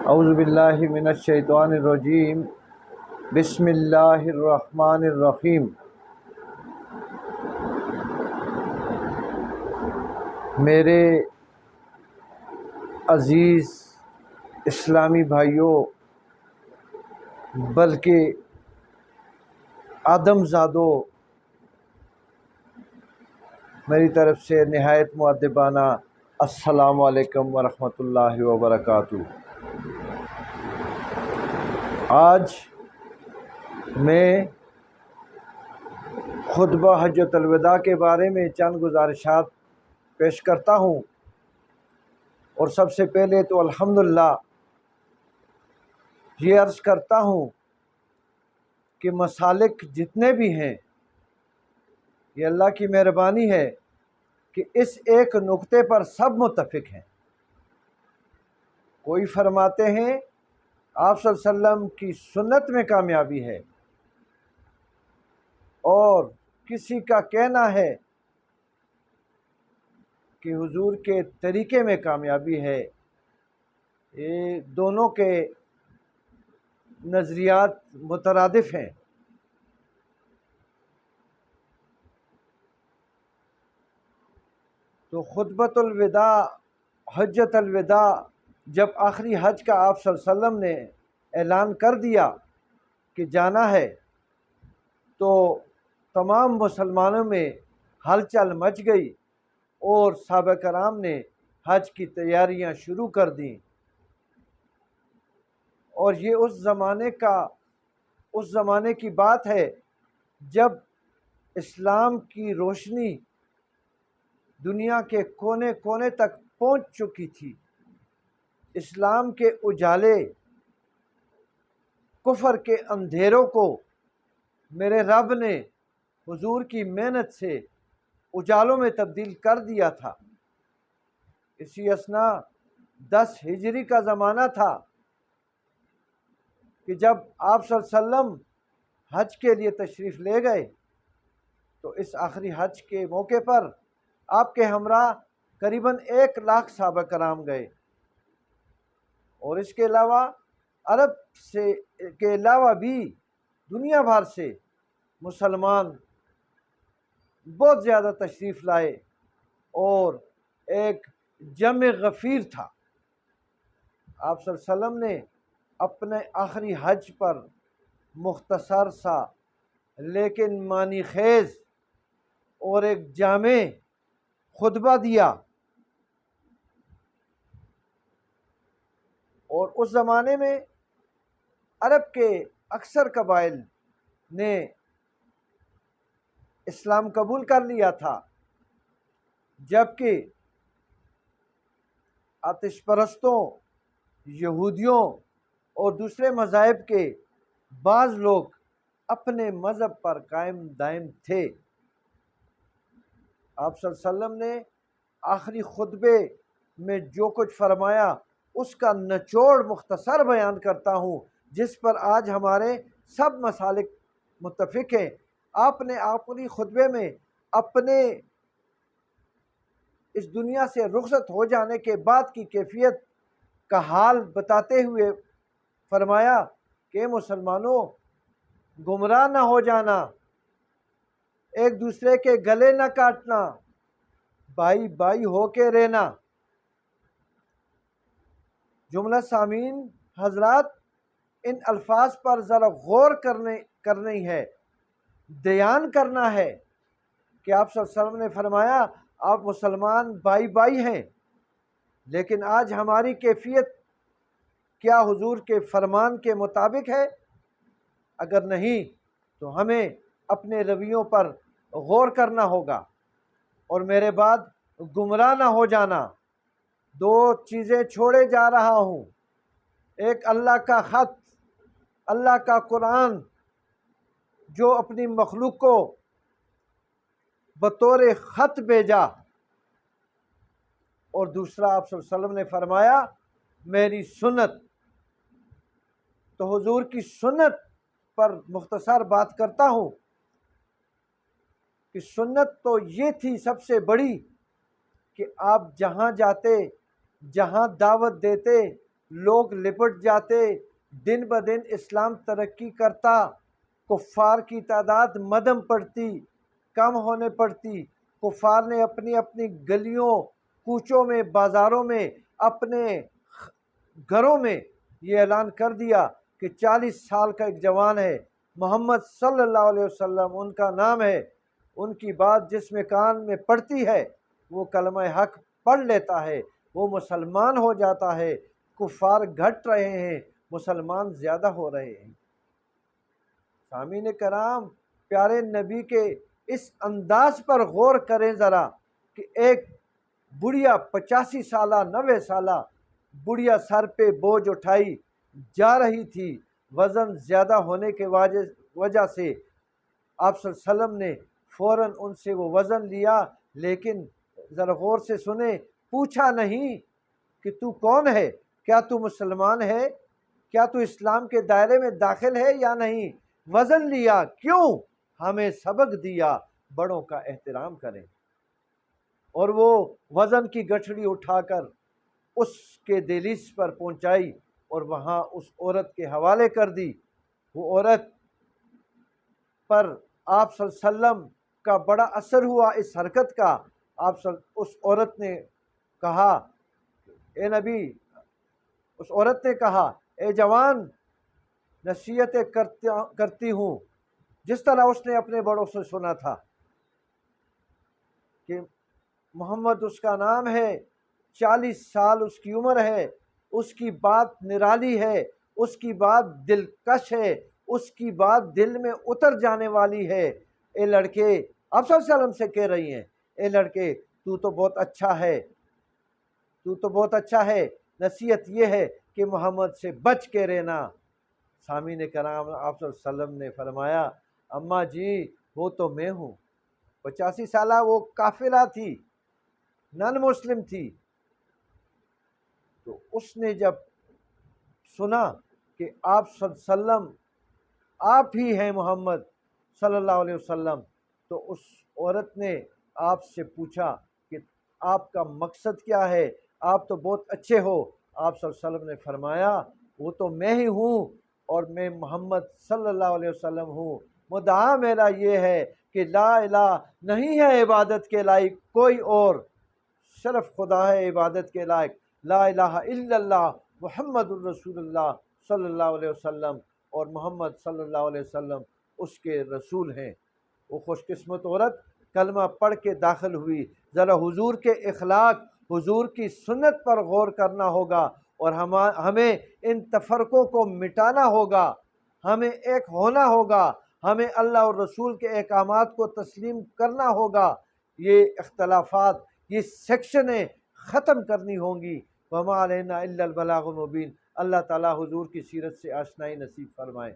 اعوذ باللہ من الشیطان الرجیم، بسم اللہ الرحمن الرحیم۔ میرے عزیز اسلامی بھائیوں، بلکہ آدم زادوں، میری طرف سے نہایت مؤدبانہ السلام علیکم ورحمۃ اللہ وبرکاتہ۔ آج میں خطبہ حجۃ الوداع کے بارے میں چند گزارشات پیش کرتا ہوں، اور سب سے پہلے تو الحمدللہ یہ عرض کرتا ہوں کہ مسالک جتنے بھی ہیں، یہ اللہ کی مہربانی ہے کہ اس ایک نقطے پر سب متفق ہیں۔ کوئی فرماتے ہیں آپ صلی اللہ علیہ وسلم کی سنت میں کامیابی ہے، اور کسی کا کہنا ہے کہ حضور کے طریقے میں کامیابی ہے۔ یہ دونوں کے نظریات مترادف ہیں۔ تو خطبۃ الوداع، حجۃ الوداع، جب آخری حج کا آپ صلی اللہ علیہ وسلم نے اعلان کر دیا کہ جانا ہے، تو تمام مسلمانوں میں ہلچل مچ گئی، اور صحابہ کرام نے حج کی تیاریاں شروع کر دیں۔ اور یہ اس زمانے کی بات ہے جب اسلام کی روشنی دنیا کے کونے کونے تک پہنچ چکی تھی۔ اسلام کے اجالے کفر کے اندھیروں کو میرے رب نے حضور کی محنت سے اجالوں میں تبدیل کر دیا تھا۔ اسی اثناء 10 ہجری کا زمانہ تھا کہ جب آپ صلی اللہ علیہ وسلم حج کے لیے تشریف لے گئے، تو اس آخری حج کے موقع پر آپ کے ہمراہ قریباً 1 لاکھ صحابہ کرام گئے، اور اس کے علاوہ عرب کے علاوہ بھی دنیا بھر سے مسلمان بہت زیادہ تشریف لائے، اور ایک جمع غفیر تھا۔ آپ صلی اللہ علیہ وسلم نے اپنے آخری حج پر مختصر سا لیکن معنی خیز اور ایک جامع خطبہ دیا، اور اس زمانے میں عرب کے اکثر قبائل نے اسلام قبول کر لیا تھا، جبکہ آتش پرستوں، یہودیوں اور دوسرے مذاہب کے بعض لوگ اپنے مذہب پر قائم دائم تھے۔ آپ صلی اللہ علیہ وسلم نے آخری خطبے میں جو کچھ فرمایا، اس کا نچوڑ مختصر بیان کرتا ہوں، جس پر آج ہمارے سب مسالک متفق ہیں۔ آپ نے آخری خطبے میں اپنے اس دنیا سے رخصت ہو جانے کے بعد کی کیفیت کا حال بتاتے ہوئے فرمایا کہ مسلمانوں، گمراہ نہ ہو جانا، ایک دوسرے کے گلے نہ کاٹنا، بھائی بھائی ہو کے رہنا۔ جملہ سامعین حضرات، ان الفاظ پر ذرا غور کرنی ہے، دھیان کرنا ہے کہ آپ صلی اللہ علیہ وسلم نے فرمایا آپ مسلمان بھائی بھائی ہیں، لیکن آج ہماری کیفیت کیا حضور کے فرمان کے مطابق ہے؟ اگر نہیں تو ہمیں اپنے رویوں پر غور کرنا ہوگا۔ اور میرے بعد گمراہ نہ ہو جانا، 2 چیزیں چھوڑے جا رہا ہوں۔ ایک اللہ کا خط، اللہ کا قرآن، جو اپنی مخلوق کو بطور خط بھیجا، اور دوسرا آپ صلی اللہ علیہ وسلم نے فرمایا میری سنت۔ تو حضور کی سنت پر مختصر بات کرتا ہوں کہ سنت تو یہ تھی سب سے بڑی کہ آپ جہاں جاتے، جہاں دعوت دیتے، لوگ لپٹ جاتے، دن بدن اسلام ترقی کرتا، کفار کی تعداد مدھم پڑتی، کم ہونے پڑتی۔ کفار نے اپنی اپنی گلیوں کوچوں میں، بازاروں میں، اپنے گھروں میں یہ اعلان کر دیا کہ 40 سال کا ایک جوان ہے، محمد صلی اللہ علیہ وسلم ان کا نام ہے، ان کی بات جس میں کان میں پڑتی ہے وہ کلمہ حق پڑھ لیتا ہے، وہ مسلمان ہو جاتا ہے۔ کفار گھٹ رہے ہیں، مسلمان زیادہ ہو رہے ہیں۔ سامعین کرام، پیارے نبی کے اس انداز پر غور کریں ذرا کہ ایک بڑھیا 85 سالہ 90 سالہ بڑھیا سر پہ بوجھ اٹھائی جا رہی تھی، وزن زیادہ ہونے کے وجہ سے آپ صلی اللہ علیہ وسلم نے فوراً ان سے وہ وزن لیا، لیکن ذرا غور سے سنیں، پوچھا نہیں کہ تو کون ہے، کیا تو مسلمان ہے، کیا تو اسلام کے دائرے میں داخل ہے یا نہیں۔ وزن لیا، کیوں؟ ہمیں سبق دیا بڑوں کا احترام کریں۔ اور وہ وزن کی گٹھڑی اٹھا کر اس کے دہلیز پر پہنچائی اور وہاں اس عورت کے حوالے کر دی۔ وہ عورت پر آپ صلی اللہ علیہ وسلم کا بڑا اثر ہوا اس حرکت کا۔ اس عورت نے کہا، اے نبی، اس عورت نے کہا، اے جوان، نصیحتیں کرتی ہوں، جس طرح اس نے اپنے بڑوں سے سنا تھا کہ محمد اس کا نام ہے، 40 سال اس کی عمر ہے، اس کی بات نرالی ہے، اس کی بات دلکش ہے، اس کی بات دل میں اتر جانے والی ہے۔ اے لڑکے، آپ صلی اللہ علیہ وسلم سے کہہ رہی ہیں، اے لڑکے، تو تو بہت اچھا ہے، تو تو بہت اچھا ہے، نصیحت یہ ہے کہ محمد سے بچ کے رہنا۔ سامعین کرام، آپ صلی اللہ علیہ وسلم نے فرمایا، اماں جی وہ تو میں ہوں۔ 85 سالہ وہ کافرہ تھی، نان مسلم تھی۔ تو اس نے جب سنا کہ آپ صلی اللہ علیہ وسلم آپ ہی ہیں محمد صلی اللہ علیہ وسلم، تو اس عورت نے آپ سے پوچھا کہ آپ کا مقصد کیا ہے، آپ تو بہت اچھے ہو۔ آپ صلی اللہ علیہ وسلم نے فرمایا، وہ تو میں ہی ہوں اور میں محمد صلی اللہ علیہ وسلم ہوں۔ مدعا میرا یہ ہے کہ لا الہ نہیں ہے عبادت کے لائق کوئی اور، صرف خدا ہے عبادت کے لائق، لا الہ الا اللہ محمد الرسول اللہ صلی اللہ علیہ وسلم، اور محمد صلی اللہ علیہ وسلم اس کے رسول ہیں۔ وہ خوش قسمت عورت کلمہ پڑھ کے داخل ہوئی۔ ذرا حضور کے اخلاق، حضور کی سنت پر غور کرنا ہوگا اور ہمیں ان تفرقوں کو مٹانا ہوگا، ہمیں ایک ہونا ہوگا، ہمیں اللہ اور رسول کے احکامات کو تسلیم کرنا ہوگا، یہ اختلافات، یہ سیکشنیں ختم کرنی ہوں گی۔ وَمَا عَلَيْنَا إِلَّا الْبَلَاغُ الْمُبِينُ۔ اللہ تعالیٰ حضور کی سیرت سے آشنائی نصیب فرمائے۔